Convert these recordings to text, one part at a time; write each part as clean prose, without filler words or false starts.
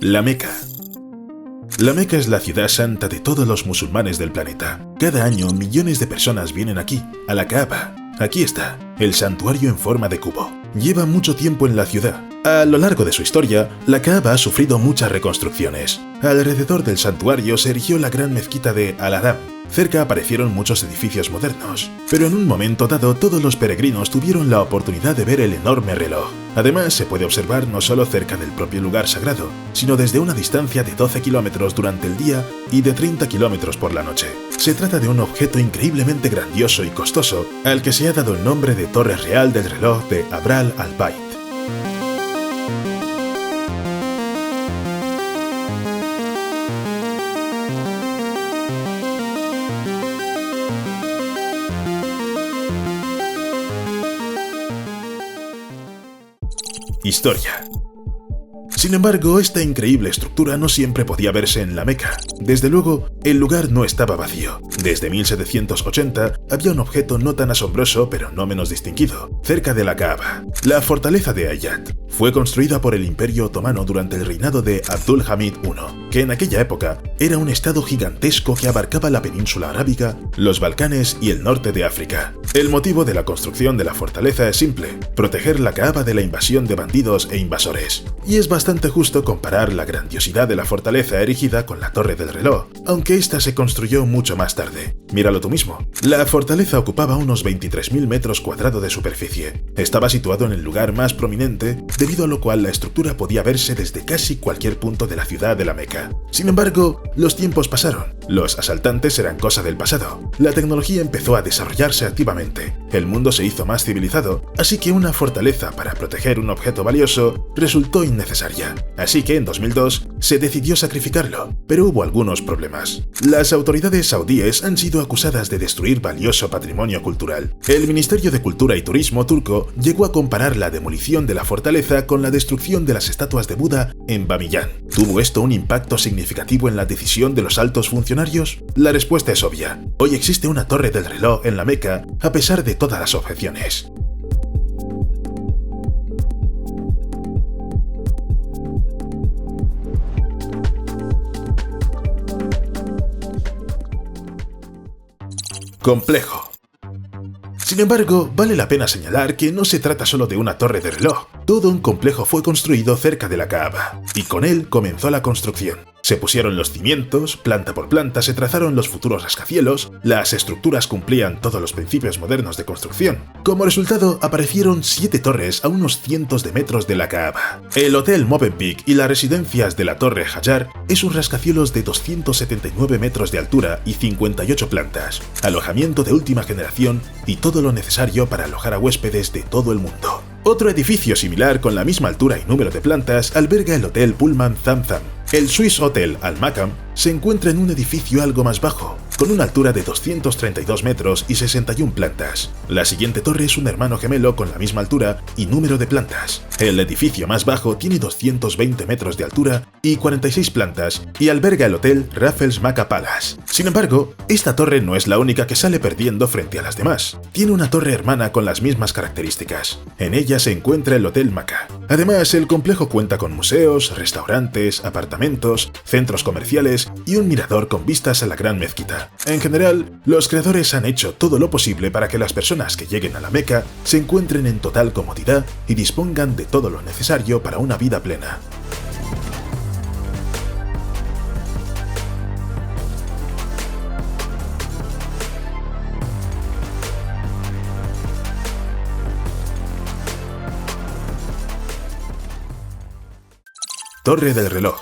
La Meca. La Meca es la ciudad santa de todos los musulmanes del planeta. Cada año millones de personas vienen aquí, a la Kaaba. Aquí está, el santuario en forma de cubo. Lleva mucho tiempo en la ciudad. A lo largo de su historia, la Kaaba ha sufrido muchas reconstrucciones. Alrededor del santuario se erigió la gran mezquita de Al-Haram. Cerca aparecieron muchos edificios modernos, pero en un momento dado todos los peregrinos tuvieron la oportunidad de ver el enorme reloj. Además, se puede observar no solo cerca del propio lugar sagrado, sino desde una distancia de 12 kilómetros durante el día y de 30 kilómetros por la noche. Se trata de un objeto increíblemente grandioso y costoso, al que se ha dado el nombre de Torre Real del Reloj de Abral al-Bayt. Historia. Sin embargo, esta increíble estructura no siempre podía verse en la Meca. Desde luego, el lugar no estaba vacío. Desde 1780 había un objeto no tan asombroso, pero no menos distinguido, cerca de la Kaaba. La fortaleza de Ayat fue construida por el Imperio Otomano durante el reinado de Abdul Hamid I, que en aquella época era un estado gigantesco que abarcaba la península arábiga, los Balcanes y el norte de África. El motivo de la construcción de la fortaleza es simple: proteger la Kaaba de la invasión de bandidos e invasores. Y es bastante justo comparar la grandiosidad de la fortaleza erigida con la Torre del Reloj, aunque esta se construyó mucho más tarde. Míralo tú mismo. La fortaleza ocupaba unos 23.000 metros cuadrados de superficie. Estaba situado en el lugar más prominente, debido a lo cual la estructura podía verse desde casi cualquier punto de la ciudad de la Meca. Sin embargo, los tiempos pasaron. Los asaltantes eran cosa del pasado. La tecnología empezó a desarrollarse activamente. El mundo se hizo más civilizado, así que una fortaleza para proteger un objeto valioso resultó innecesaria. Así que en 2002 se decidió sacrificarlo, pero hubo algunos problemas. Las autoridades saudíes han sido acusadas de destruir valioso patrimonio cultural. El Ministerio de Cultura y Turismo turco llegó a comparar la demolición de la fortaleza con la destrucción de las estatuas de Buda en Bamiyan. ¿Tuvo esto un impacto significativo en la decisión de los altos funcionarios? La respuesta es obvia. Hoy existe una torre del reloj en la Meca, a pesar de todas las objeciones. Complejo. Sin embargo, vale la pena señalar que no se trata solo de una torre de reloj. Todo un complejo fue construido cerca de la Kaaba, y con él comenzó la construcción. Se pusieron los cimientos, planta por planta se trazaron los futuros rascacielos, las estructuras cumplían todos los principios modernos de construcción. Como resultado, aparecieron 7 torres a unos cientos de metros de la Kaaba. El Hotel Movenpick y las residencias de la Torre Hajar es un rascacielos de 279 metros de altura y 58 plantas, alojamiento de última generación y todo lo necesario para alojar a huéspedes de todo el mundo. Otro edificio similar con la misma altura y número de plantas alberga el Hotel Pullman Zamzam. El Swiss Hotel Al-Makam se encuentra en un edificio algo más bajo, con una altura de 232 metros y 61 plantas. La siguiente torre es un hermano gemelo con la misma altura y número de plantas. El edificio más bajo tiene 220 metros de altura y 46 plantas y alberga el Hotel Raffles Maca Palace. Sin embargo, esta torre no es la única que sale perdiendo frente a las demás. Tiene una torre hermana con las mismas características. En ella se encuentra el Hotel Maca. Además, el complejo cuenta con museos, restaurantes, apartamentos, centros comerciales y un mirador con vistas a la Gran Mezquita. En general, los creadores han hecho todo lo posible para que las personas que lleguen a la Meca se encuentren en total comodidad y dispongan de todo lo necesario para una vida plena. Torre del Reloj.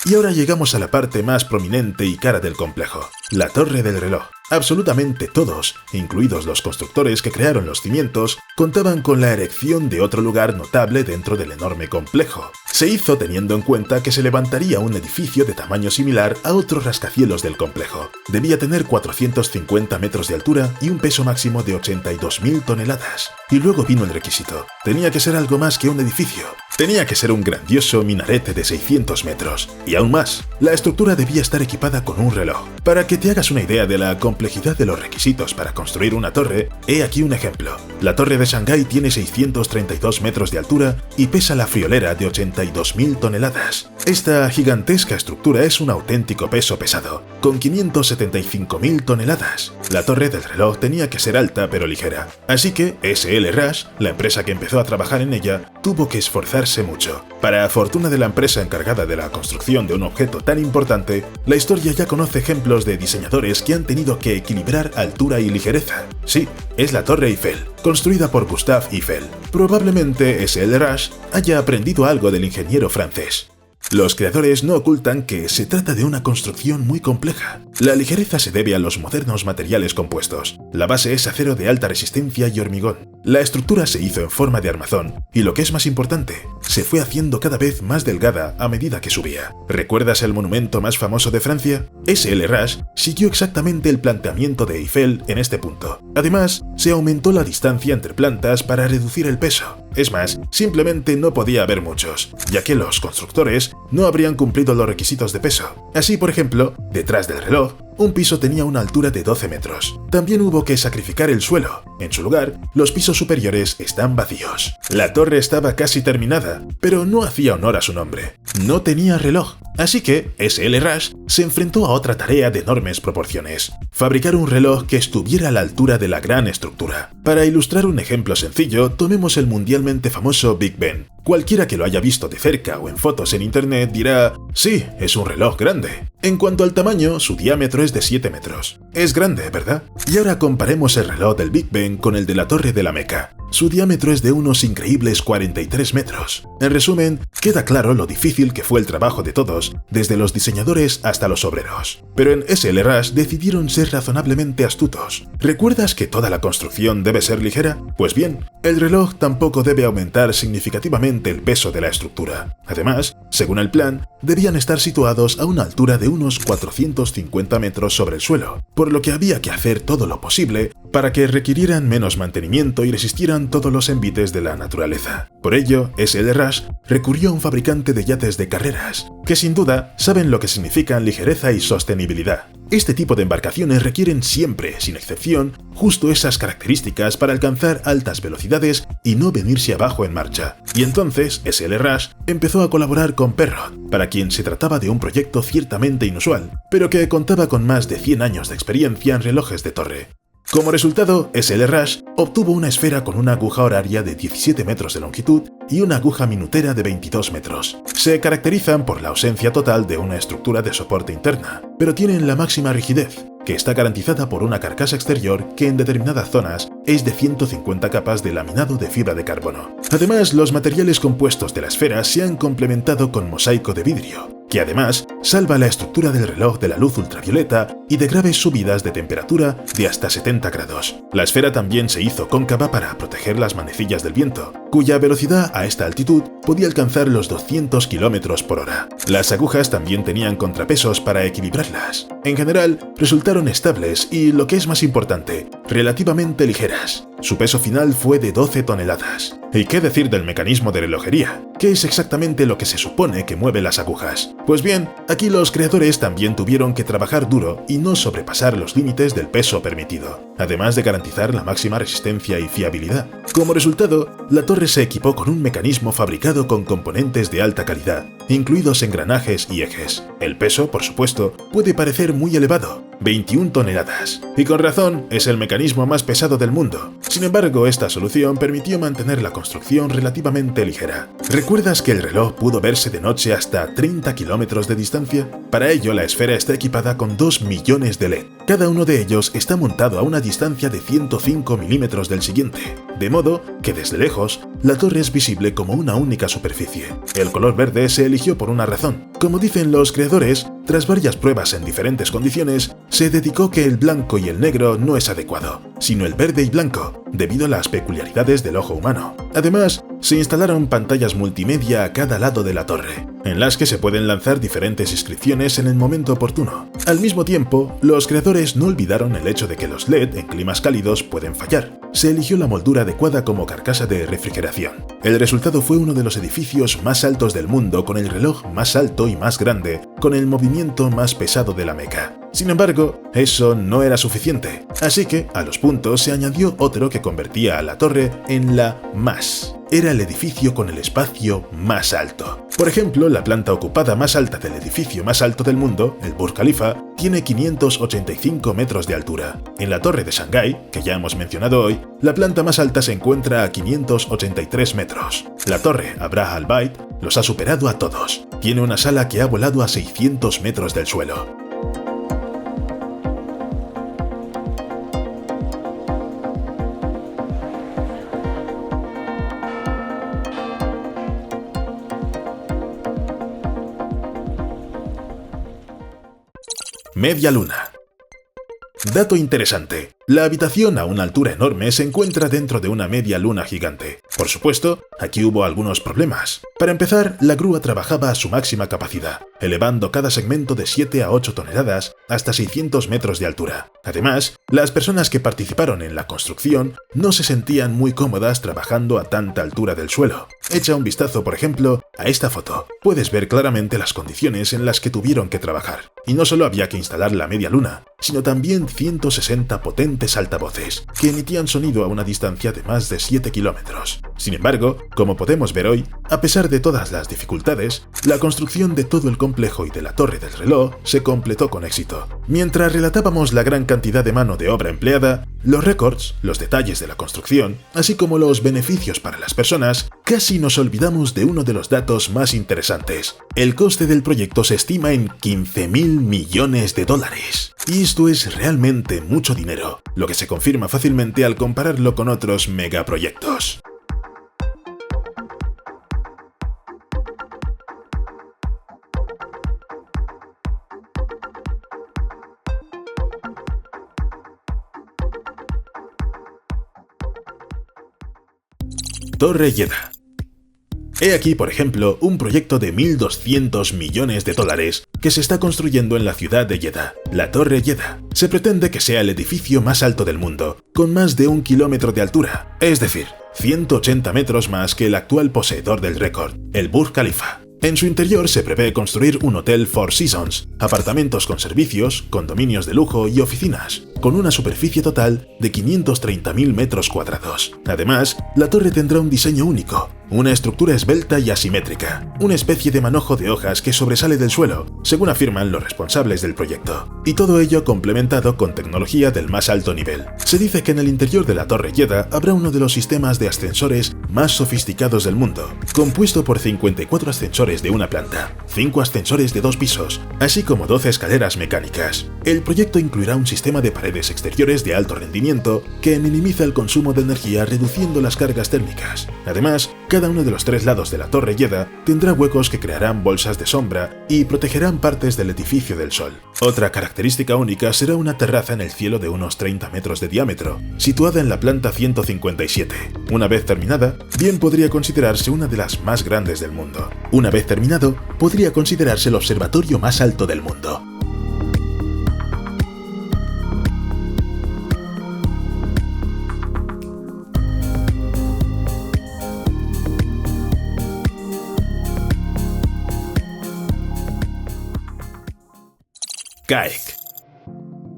Y ahora llegamos a la parte más prominente y cara del complejo, la Torre del Reloj. Absolutamente todos, incluidos los constructores que crearon los cimientos, contaban con la erección de otro lugar notable dentro del enorme complejo. Se hizo teniendo en cuenta que se levantaría un edificio de tamaño similar a otros rascacielos del complejo. Debía tener 450 metros de altura y un peso máximo de 82.000 toneladas. Y luego vino el requisito. Tenía que ser algo más que un edificio. Tenía que ser un grandioso minarete de 600 metros. Y aún más, la estructura debía estar equipada con un reloj. Para que te hagas una idea de la complejidad de los requisitos para construir una torre, he aquí un ejemplo. La torre de Shanghái tiene 632 metros de altura y pesa la friolera de 82.000 toneladas. Esta gigantesca estructura es un auténtico peso pesado, con 575.000 toneladas. La torre del reloj tenía que ser alta pero ligera, así que SL Rush, la empresa que empezó a trabajar en ella, tuvo que esforzarse mucho. Para fortuna de la empresa encargada de la construcción de un objeto tan importante, la historia ya conoce ejemplos de diseñadores que han tenido que equilibrar altura y ligereza. Sí, es la Torre Eiffel, construida por Gustave Eiffel. Probablemente SL Rush haya aprendido algo del ingeniero francés. Los creadores no ocultan que se trata de una construcción muy compleja. La ligereza se debe a los modernos materiales compuestos. La base es acero de alta resistencia y hormigón. La estructura se hizo en forma de armazón y, lo que es más importante, se fue haciendo cada vez más delgada a medida que subía. ¿Recuerdas el monumento más famoso de Francia? SL Rush siguió exactamente el planteamiento de Eiffel en este punto. Además, se aumentó la distancia entre plantas para reducir el peso. Es más, simplemente no podía haber muchos, ya que los constructores no habrían cumplido los requisitos de peso. Así, por ejemplo, detrás del reloj, un piso tenía una altura de 12 metros. También hubo que sacrificar el suelo. En su lugar, los pisos superiores están vacíos. La torre estaba casi terminada, pero no hacía honor a su nombre. No tenía reloj. Así que SL Rush se enfrentó a otra tarea de enormes proporciones: fabricar un reloj que estuviera a la altura de la gran estructura. Para ilustrar un ejemplo sencillo, tomemos el mundialmente famoso Big Ben. Cualquiera que lo haya visto de cerca o en fotos en internet dirá: sí, es un reloj grande. En cuanto al tamaño, su diámetro es de 7 metros. Es grande, ¿verdad? Y ahora comparemos el reloj del Big Ben con el de la Torre de la Meca. Su diámetro es de unos increíbles 43 metros. En resumen, queda claro lo difícil que fue el trabajo de todos, desde los diseñadores hasta los obreros. Pero en SL Rush decidieron ser razonablemente astutos. ¿Recuerdas que toda la construcción debe ser ligera? Pues bien, el reloj tampoco debe aumentar significativamente el peso de la estructura. Además, según el plan, debían estar situados a una altura de unos 450 metros sobre el suelo, por lo que había que hacer todo lo posible para que requirieran menos mantenimiento y resistieran todos los envites de la naturaleza. Por ello, SL Rush recurrió a un fabricante de yates de carreras, que sin duda saben lo que significan ligereza y sostenibilidad. Este tipo de embarcaciones requieren siempre, sin excepción, justo esas características para alcanzar altas velocidades y no venirse abajo en marcha. Y entonces SL Rush empezó a colaborar con Perrot, para quien se trataba de un proyecto ciertamente inusual, pero que contaba con más de 100 años de experiencia en relojes de torre. Como resultado, SL Rush obtuvo una esfera con una aguja horaria de 17 metros de longitud y una aguja minutera de 22 metros. Se caracterizan por la ausencia total de una estructura de soporte interna, pero tienen la máxima rigidez, que está garantizada por una carcasa exterior que en determinadas zonas es de 150 capas de laminado de fibra de carbono. Además, los materiales compuestos de la esfera se han complementado con mosaico de vidrio, que además salva la estructura del reloj de la luz ultravioleta y de graves subidas de temperatura de hasta 70 grados. La esfera también se hizo cóncava para proteger las manecillas del viento, cuya velocidad a esta altitud podía alcanzar los 200 km por hora. Las agujas también tenían contrapesos para equilibrarlas. En general, resultaron estables y, lo que es más importante, relativamente ligeras. Su peso final fue de 12 toneladas. ¿Y qué decir del mecanismo de relojería? ¿Qué es exactamente lo que se supone que mueve las agujas? Pues bien, aquí los creadores también tuvieron que trabajar duro y no sobrepasar los límites del peso permitido, además de garantizar la máxima resistencia y fiabilidad. Como resultado, la torre se equipó con un mecanismo fabricado con componentes de alta calidad, incluidos engranajes y ejes. El peso, por supuesto, puede parecer muy elevado, 21 toneladas. Y con razón, es el mecanismo más pesado del mundo. Sin embargo, esta solución permitió mantener la construcción relativamente ligera. ¿Recuerdas que el reloj pudo verse de noche hasta 30 kilómetros de distancia? Para ello, la esfera está equipada con 2 millones de LED. Cada uno de ellos está montado a una distancia de 105 milímetros del siguiente, de modo que desde lejos, la torre es visible como una única superficie. El color verde se eligió por una razón. Como dicen los creadores, tras varias pruebas en diferentes condiciones, se dedicó que el blanco y el negro no es adecuado, sino el verde y blanco, debido a las peculiaridades del ojo humano. Además, se instalaron pantallas multimedia a cada lado de la torre, en las que se pueden lanzar diferentes inscripciones en el momento oportuno. Al mismo tiempo, los creadores no olvidaron el hecho de que los LED en climas cálidos pueden fallar. Se eligió la moldura adecuada como carcasa de refrigeración. El resultado fue uno de los edificios más altos del mundo, con el reloj más alto y más grande, con el movimiento más pesado de la Meca. Sin embargo, eso no era suficiente, así que a los puntos se añadió otro que convertía a la torre en la más. Era el edificio con el espacio más alto. Por ejemplo, la planta ocupada más alta del edificio más alto del mundo, el Burj Khalifa, tiene 585 metros de altura. En la torre de Shanghái, que ya hemos mencionado hoy, la planta más alta se encuentra a 583 metros. La torre Abraha Al Bait los ha superado a todos. Tiene una sala que ha volado a 600 metros del suelo. Media luna. Dato interesante. La habitación a una altura enorme se encuentra dentro de una media luna gigante. Por supuesto, aquí hubo algunos problemas. Para empezar, la grúa trabajaba a su máxima capacidad, elevando cada segmento de 7 a 8 toneladas hasta 600 metros de altura. Además, las personas que participaron en la construcción no se sentían muy cómodas trabajando a tanta altura del suelo. Echa un vistazo, por ejemplo, a esta foto. Puedes ver claramente las condiciones en las que tuvieron que trabajar. Y no solo había que instalar la media luna, sino también 160 potentes altavoces, que emitían sonido a una distancia de más de 7 kilómetros. Sin embargo, como podemos ver hoy, a pesar de todas las dificultades, la construcción de todo el complejo y de la torre del reloj se completó con éxito. Mientras relatábamos la gran cantidad de mano de obra empleada, los récords, los detalles de la construcción, así como los beneficios para las personas, casi nos olvidamos de uno de los datos más interesantes. El coste del proyecto se estima en 15.000 millones de dólares. Y esto es realmente mucho dinero, lo que se confirma fácilmente al compararlo con otros megaproyectos. Torre Jeddah. He aquí, por ejemplo, un proyecto de 1.200 millones de dólares que se está construyendo en la ciudad de Jeddah, la Torre Jeddah. Se pretende que sea el edificio más alto del mundo, con más de 1 kilómetro de altura, es decir, 180 metros más que el actual poseedor del récord, el Burj Khalifa. En su interior se prevé construir un hotel Four Seasons, apartamentos con servicios, condominios de lujo y oficinas, con una superficie total de 530.000 metros cuadrados. Además, la torre tendrá un diseño único, una estructura esbelta y asimétrica, una especie de manojo de hojas que sobresale del suelo, según afirman los responsables del proyecto. Y todo ello complementado con tecnología del más alto nivel. Se dice que en el interior de la Torre Jeddah habrá uno de los sistemas de ascensores más sofisticados del mundo, compuesto por 54 ascensores de una planta, 5 ascensores de 2 pisos, así como 12 escaleras mecánicas. El proyecto incluirá un sistema de paredes exteriores de alto rendimiento que minimiza el consumo de energía reduciendo las cargas térmicas. Además, cada uno de los 3 lados de la Torre Jeddah tendrá huecos que crearán bolsas de sombra y protegerán partes del edificio del sol. Otra característica única será una terraza en el cielo de unos 30 metros de diámetro, situada en la planta 157. Una vez terminada, bien podría considerarse una de las más grandes del mundo. Una vez terminado, podría considerarse el observatorio más alto del mundo. CAEK.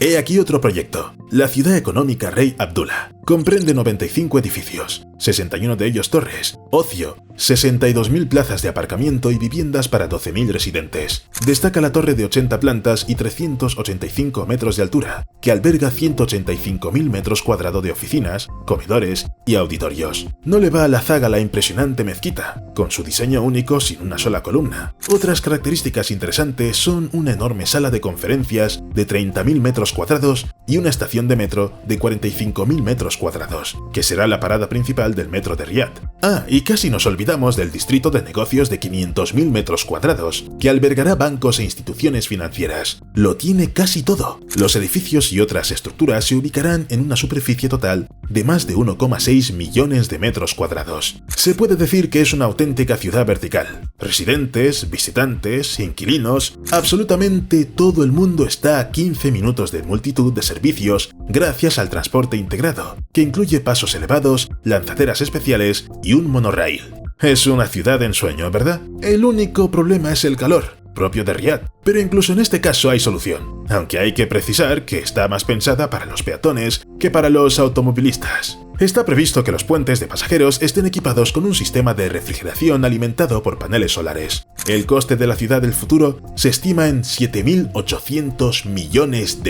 He aquí otro proyecto, la Ciudad Económica Rey Abdullah. Comprende 95 edificios, 61 de ellos torres, ocio, 62.000 plazas de aparcamiento y viviendas para 12.000 residentes. Destaca la torre de 80 plantas y 385 metros de altura, que alberga 185.000 metros cuadrados de oficinas, comedores y auditorios. No le va a la zaga la impresionante mezquita, con su diseño único sin una sola columna. Otras características interesantes son una enorme sala de conferencias de 30.000 metros cuadrados y una estación de metro de 45.000 metros cuadrados, que será la parada principal del metro de Riad. Ah, y casi nos olvidamos del distrito de negocios de 500.000 metros cuadrados, que albergará bancos e instituciones financieras. Lo tiene casi todo. Los edificios y otras estructuras se ubicarán en una superficie total de más de 1,6 millones de metros cuadrados. Se puede decir que es una auténtica ciudad vertical. Residentes, visitantes, inquilinos, absolutamente todo el mundo está a 15 minutos de multitud de servicios gracias al transporte integrado, que incluye pasos elevados, lanzaderas especiales y un monorraíl. Es una ciudad de ensueño, ¿verdad? El único problema es el calor, propio de Riad, pero incluso en este caso hay solución, aunque hay que precisar que está más pensada para los peatones que para los automovilistas. Está previsto que los puentes de pasajeros estén equipados con un sistema de refrigeración alimentado por paneles solares. El coste de la ciudad del futuro se estima en $7.800 millones.